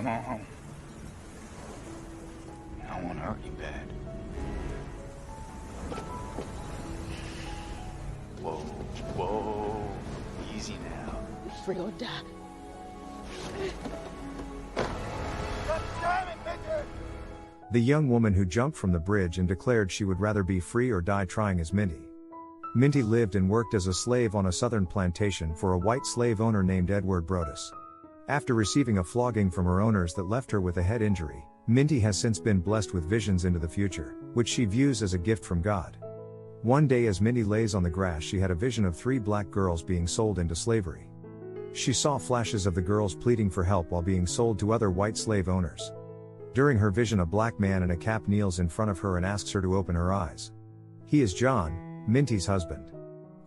Come on home. I don't want to hurt you bad. Whoa, whoa. Easy now. Free or die. The young woman who jumped from the bridge and declared she would rather be free or die trying is Minty. Minty lived and worked as a slave on a southern plantation for a white slave owner named Edward Brodus. After receiving a flogging from her owners that left her with a head injury, Minty has since been blessed with visions into the future, which she views as a gift from God. One day as Minty lays on the grass, she had a vision of 3 black girls being sold into slavery. She saw flashes of the girls pleading for help while being sold to other white slave owners. During her vision, a black man in a cap kneels in front of her and asks her to open her eyes. He is John, Minty's husband.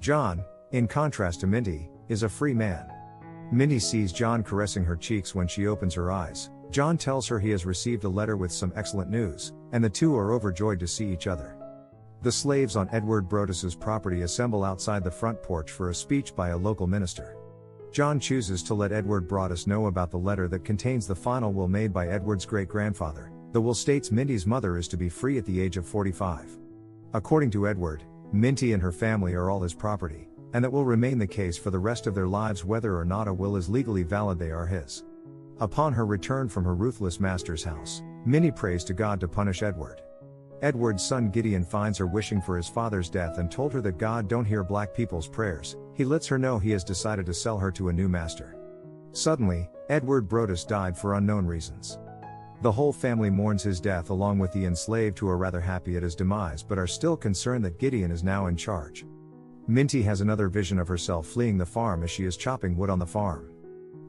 John, in contrast to Minty, is a free man. Minty sees John caressing her cheeks when she opens her eyes. John tells her he has received a letter with some excellent news, and the two are overjoyed to see each other. The slaves on Edward Brodus's property assemble outside the front porch for a speech by a local minister. John chooses to let Edward Brodus know about the letter that contains the final will made by Edward's great-grandfather. The will states Minty's mother is to be free at the age of 45. According to Edward, Minty and her family are all his property, and that will remain the case for the rest of their lives whether or not a will is legally valid. They are his. Upon her return from her ruthless master's house, Minty prays to God to punish Edward. Edward's son Gideon finds her wishing for his father's death and told her that God don't hear black people's prayers. He lets her know he has decided to sell her to a new master. Suddenly, Edward Brodus died for unknown reasons. The whole family mourns his death along with the enslaved, who are rather happy at his demise but are still concerned that Gideon is now in charge. Minty has another vision of herself fleeing the farm as she is chopping wood on the farm.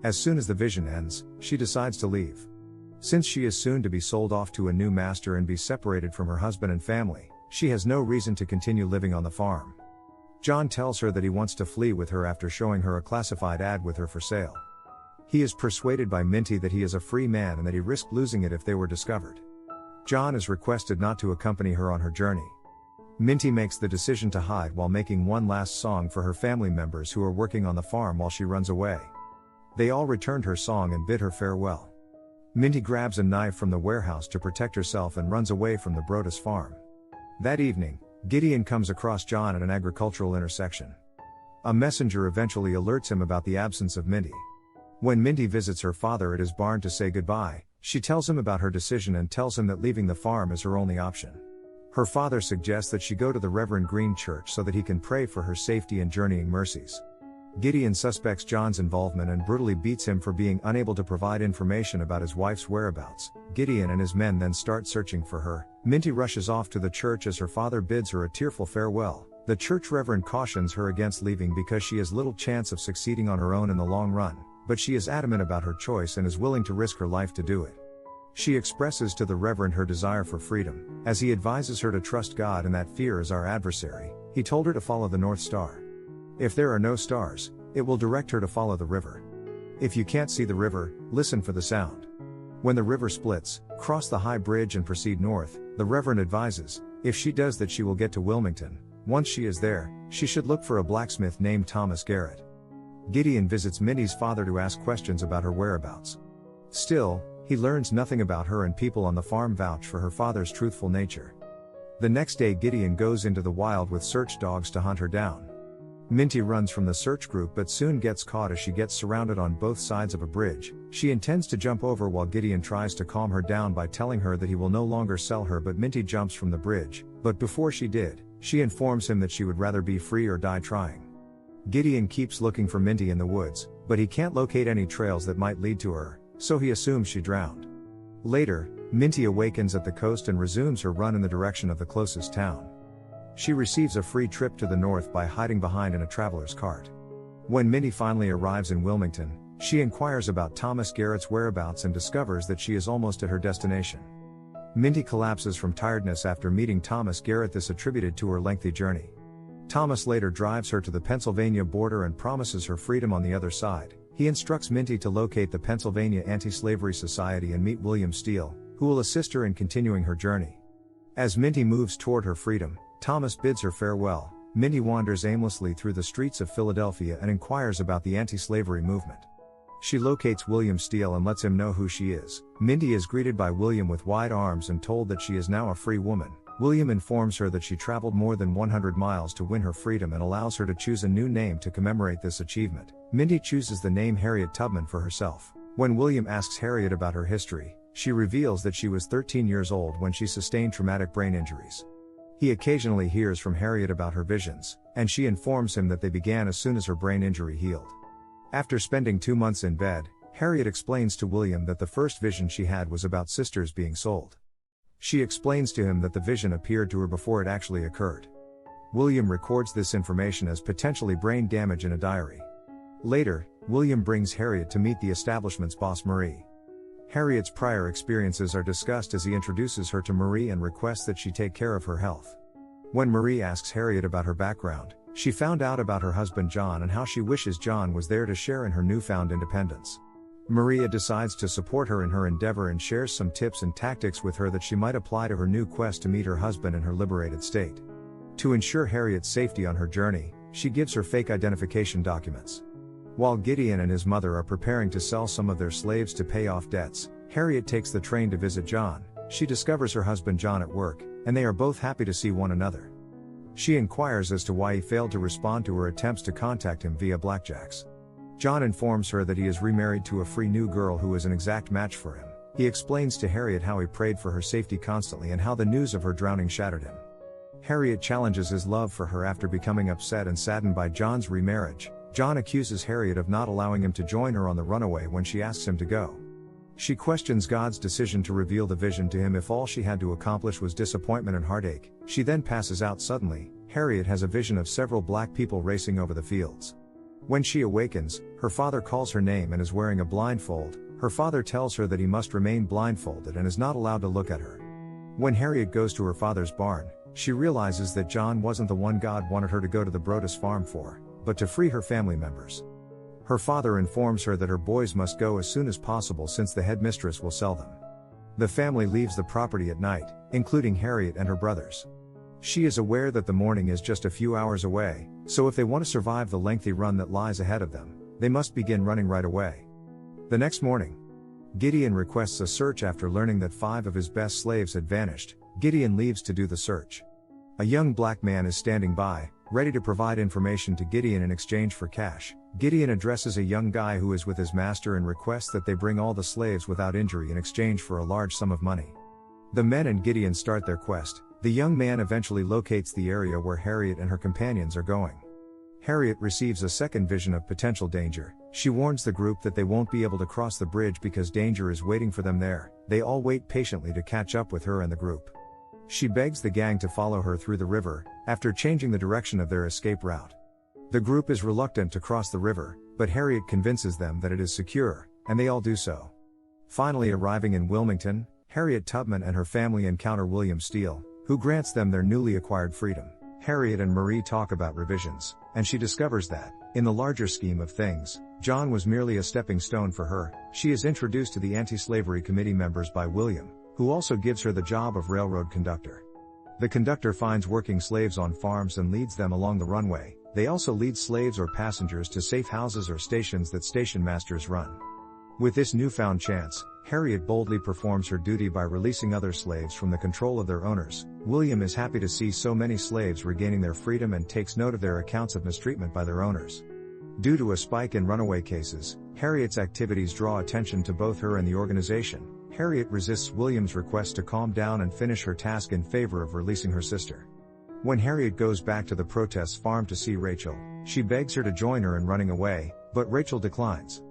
As soon as the vision ends, she decides to leave. Since she is soon to be sold off to a new master and be separated from her husband and family, she has no reason to continue living on the farm. John tells her that he wants to flee with her after showing her a classified ad with her for sale. He is persuaded by Minty that he is a free man and that he risked losing it if they were discovered. John is requested not to accompany her on her journey. Minty makes the decision to hide while making one last song for her family members who are working on the farm while she runs away. They all returned her song and bid her farewell. Minty grabs a knife from the warehouse to protect herself and runs away from the Brodus farm. That evening, Gideon comes across John at an agricultural intersection. A messenger eventually alerts him about the absence of Minty. When Minty visits her father at his barn to say goodbye, she tells him about her decision and tells him that leaving the farm is her only option. Her father suggests that she go to the Reverend Green Church so that he can pray for her safety and journeying mercies. Gideon suspects John's involvement and brutally beats him for being unable to provide information about his wife's whereabouts. Gideon and his men then start searching for her. Minty rushes off to the church as her father bids her a tearful farewell. The church reverend cautions her against leaving because she has little chance of succeeding on her own in the long run, but she is adamant about her choice and is willing to risk her life to do it. She expresses to the reverend her desire for freedom, as he advises her to trust God and that fear is our adversary. He told her to follow the North Star. If there are no stars, it will direct her to follow the river. If you can't see the river, listen for the sound. When the river splits, cross the high bridge and proceed north. The reverend advises, if she does that she will get to Wilmington. Once she is there, she should look for a blacksmith named Thomas Garrett. Gideon visits Minty's father to ask questions about her whereabouts. Still, he learns nothing about her, and people on the farm vouch for her father's truthful nature. The next day Gideon goes into the wild with search dogs to hunt her down. Minty runs from the search group but soon gets caught as she gets surrounded on both sides of a bridge. She intends to jump over while Gideon tries to calm her down by telling her that he will no longer sell her, but Minty jumps from the bridge, but before she did, she informs him that she would rather be free or die trying. Gideon keeps looking for Minty in the woods, but he can't locate any trails that might lead to her, so he assumes she drowned. Later, Minty awakens at the coast and resumes her run in the direction of the closest town. She receives a free trip to the north by hiding behind in a traveler's cart. When Minty finally arrives in Wilmington, she inquires about Thomas Garrett's whereabouts and discovers that she is almost at her destination. Minty collapses from tiredness after meeting Thomas Garrett, this attributed to her lengthy journey. Thomas later drives her to the Pennsylvania border and promises her freedom on the other side. He instructs Minty to locate the Pennsylvania Anti-Slavery Society and meet William Steele, who will assist her in continuing her journey. As Minty moves toward her freedom, Thomas bids her farewell. Minty wanders aimlessly through the streets of Philadelphia and inquires about the anti-slavery movement. She locates William Steele and lets him know who she is. Mindy is greeted by William with wide arms and told that she is now a free woman. William informs her that she traveled more than 100 miles to win her freedom and allows her to choose a new name to commemorate this achievement. Mindy chooses the name Harriet Tubman for herself. When William asks Harriet about her history, she reveals that she was 13 years old when she sustained traumatic brain injuries. He occasionally hears from Harriet about her visions, and she informs him that they began as soon as her brain injury healed. After spending 2 months in bed, Harriet explains to William that the first vision she had was about sisters being sold. She explains to him that the vision appeared to her before it actually occurred. William records this information as potentially brain damage in a diary. Later, William brings Harriet to meet the establishment's boss Marie. Harriet's prior experiences are discussed as he introduces her to Marie and requests that she take care of her health. When Marie asks Harriet about her background, she found out about her husband John and how she wishes John was there to share in her newfound independence. Maria decides to support her in her endeavor and shares some tips and tactics with her that she might apply to her new quest to meet her husband in her liberated state. To ensure Harriet's safety on her journey, she gives her fake identification documents. While Gideon and his mother are preparing to sell some of their slaves to pay off debts, Harriet takes the train to visit John. She discovers her husband John at work, and they are both happy to see one another. She inquires as to why he failed to respond to her attempts to contact him via blackjacks. John informs her that he is remarried to a free new girl who is an exact match for him. He explains to Harriet how he prayed for her safety constantly and how the news of her drowning shattered him. Harriet challenges his love for her after becoming upset and saddened by John's remarriage. John accuses Harriet of not allowing him to join her on the runaway when she asks him to go. She questions God's decision to reveal the vision to him if all she had to accomplish was disappointment and heartache. She then passes out suddenly. Harriet has a vision of several black people racing over the fields. When she awakens, her father calls her name and is wearing a blindfold. Her father tells her that he must remain blindfolded and is not allowed to look at her. When Harriet goes to her father's barn, she realizes that John wasn't the one God wanted her to go to the Brodus farm for, but to free her family members. Her father informs her that her boys must go as soon as possible since the headmistress will sell them. The family leaves the property at night, including Harriet and her brothers. She is aware that the morning is just a few hours away, so if they want to survive the lengthy run that lies ahead of them, they must begin running right away. The next morning, Gideon requests a search after learning that 5 of his best slaves had vanished. Gideon leaves to do the search. A young black man is standing by, ready to provide information to Gideon in exchange for cash. Gideon addresses a young guy who is with his master and requests that they bring all the slaves without injury in exchange for a large sum of money. The men and Gideon start their quest. The young man eventually locates the area where Harriet and her companions are going. Harriet receives a second vision of potential danger. She warns the group that they won't be able to cross the bridge because danger is waiting for them there. They all wait patiently to catch up with her and the group. She begs the gang to follow her through the river, after changing the direction of their escape route. The group is reluctant to cross the river, but Harriet convinces them that it is secure, and they all do so. Finally arriving in Wilmington, Harriet Tubman and her family encounter William Steele, who grants them their newly acquired freedom. Harriet and Marie talk about revisions, and she discovers that, in the larger scheme of things, John was merely a stepping stone for her. She is introduced to the anti-slavery committee members by William, who also gives her the job of railroad conductor. The conductor finds working slaves on farms and leads them along the runway. They also lead slaves or passengers to safe houses or stations that station masters run. With this newfound chance, Harriet boldly performs her duty by releasing other slaves from the control of their owners. William is happy to see so many slaves regaining their freedom and takes note of their accounts of mistreatment by their owners. Due to a spike in runaway cases, Harriet's activities draw attention to both her and the organization. Harriet resists William's request to calm down and finish her task in favor of releasing her sister. When Harriet goes back to the protest farm to see Rachel, she begs her to join her in running away, but Rachel declines.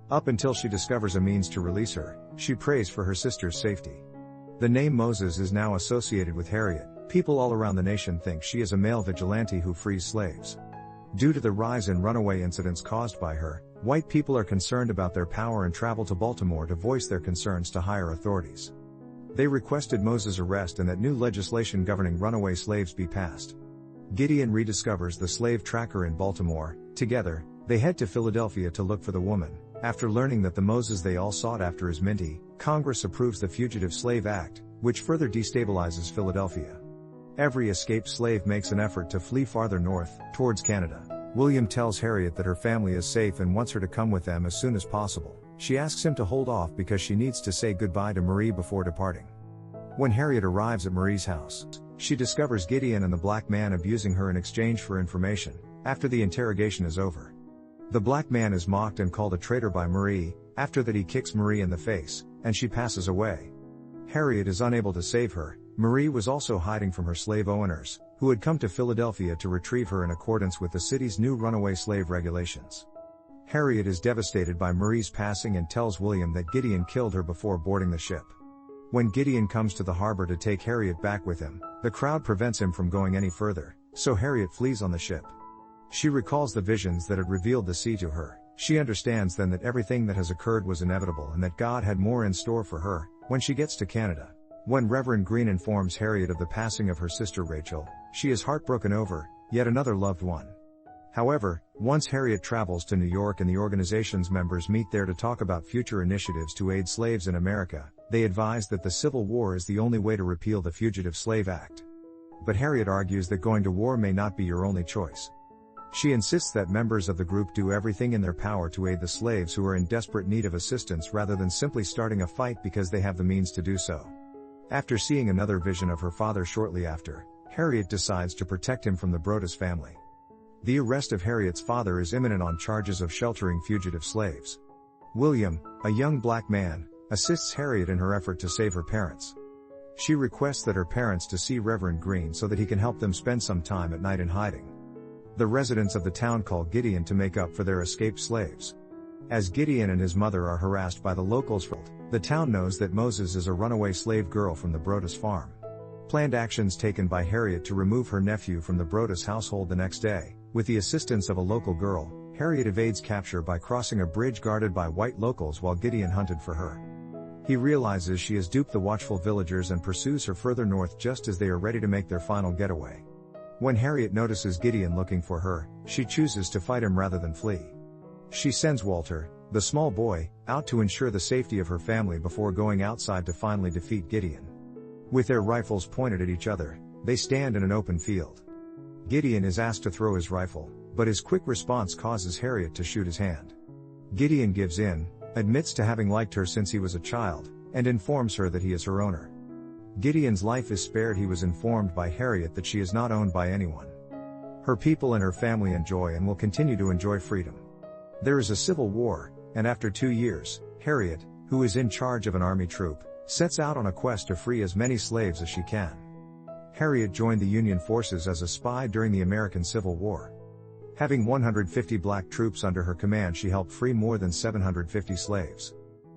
Up until she discovers a means to release her, she prays for her sister's safety. The name Moses is now associated with Harriet. People all around the nation think she is a male vigilante who frees slaves. Due to the rise in runaway incidents caused by her, white people are concerned about their power and travel to Baltimore to voice their concerns to higher authorities. They requested Moses' arrest and that new legislation governing runaway slaves be passed. Gideon rediscovers the slave tracker in Baltimore. Together, they head to Philadelphia to look for the woman. After learning that the Moses they all sought after is Minty, Congress approves the Fugitive Slave Act, which further destabilizes Philadelphia. Every escaped slave makes an effort to flee farther north, towards Canada. William tells Harriet that her family is safe and wants her to come with them as soon as possible. She asks him to hold off because she needs to say goodbye to Marie before departing. When Harriet arrives at Marie's house, she discovers Gideon and the black man abusing her in exchange for information. After the interrogation is over, the black man is mocked and called a traitor by Marie. After that, he kicks Marie in the face, and she passes away. Harriet is unable to save her. Marie was also hiding from her slave owners, who had come to Philadelphia to retrieve her in accordance with the city's new runaway slave regulations. Harriet is devastated by Marie's passing and tells William that Gideon killed her before boarding the ship. When Gideon comes to the harbor to take Harriet back with him, the crowd prevents him from going any further, so Harriet flees on the ship. She recalls the visions that had revealed the sea to her. She understands then that everything that has occurred was inevitable and that God had more in store for her. When she gets to Canada, when Reverend Green informs Harriet of the passing of her sister Rachel, she is heartbroken over yet another loved one. However, once Harriet travels to New York and the organization's members meet there to talk about future initiatives to aid slaves in America, they advise that the Civil War is the only way to repeal the Fugitive Slave Act. But Harriet argues that going to war may not be your only choice. She insists that members of the group do everything in their power to aid the slaves who are in desperate need of assistance rather than simply starting a fight because they have the means to do so. After seeing another vision of her father shortly after, Harriet decides to protect him from the Broaddus family. The arrest of Harriet's father is imminent on charges of sheltering fugitive slaves. William, a young black man, assists Harriet in her effort to save her parents. She requests that her parents to see Reverend Green so that he can help them spend some time at night in hiding. The residents of the town call Gideon to make up for their escaped slaves. As Gideon and his mother are harassed by the locals, the town knows that Moses is a runaway slave girl from the Broaddus farm. Planned actions taken by Harriet to remove her nephew from the Broaddus household the next day. With the assistance of a local girl, Harriet evades capture by crossing a bridge guarded by white locals while Gideon hunted for her. He realizes she has duped the watchful villagers and pursues her further north just as they are ready to make their final getaway. When Harriet notices Gideon looking for her, she chooses to fight him rather than flee. She sends Walter, the small boy, out to ensure the safety of her family before going outside to finally defeat Gideon. With their rifles pointed at each other, they stand in an open field. Gideon is asked to throw his rifle, but his quick response causes Harriet to shoot his hand. Gideon gives in, admits to having liked her since he was a child, and informs her that he is her owner. Gideon's life is spared. He was informed by Harriet that she is not owned by anyone. Her people and her family enjoy and will continue to enjoy freedom. There is a civil war, and after 2 years, Harriet, who is in charge of an army troop, sets out on a quest to free as many slaves as she can. Harriet joined the Union forces as a spy during the American Civil War. Having 150 black troops under her command, she helped free more than 750 slaves.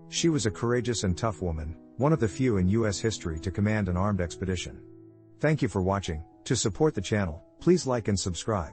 She was a courageous and tough woman, one of the few in U.S. history to command an armed expedition. Thank you for watching. To support the channel, please like and subscribe.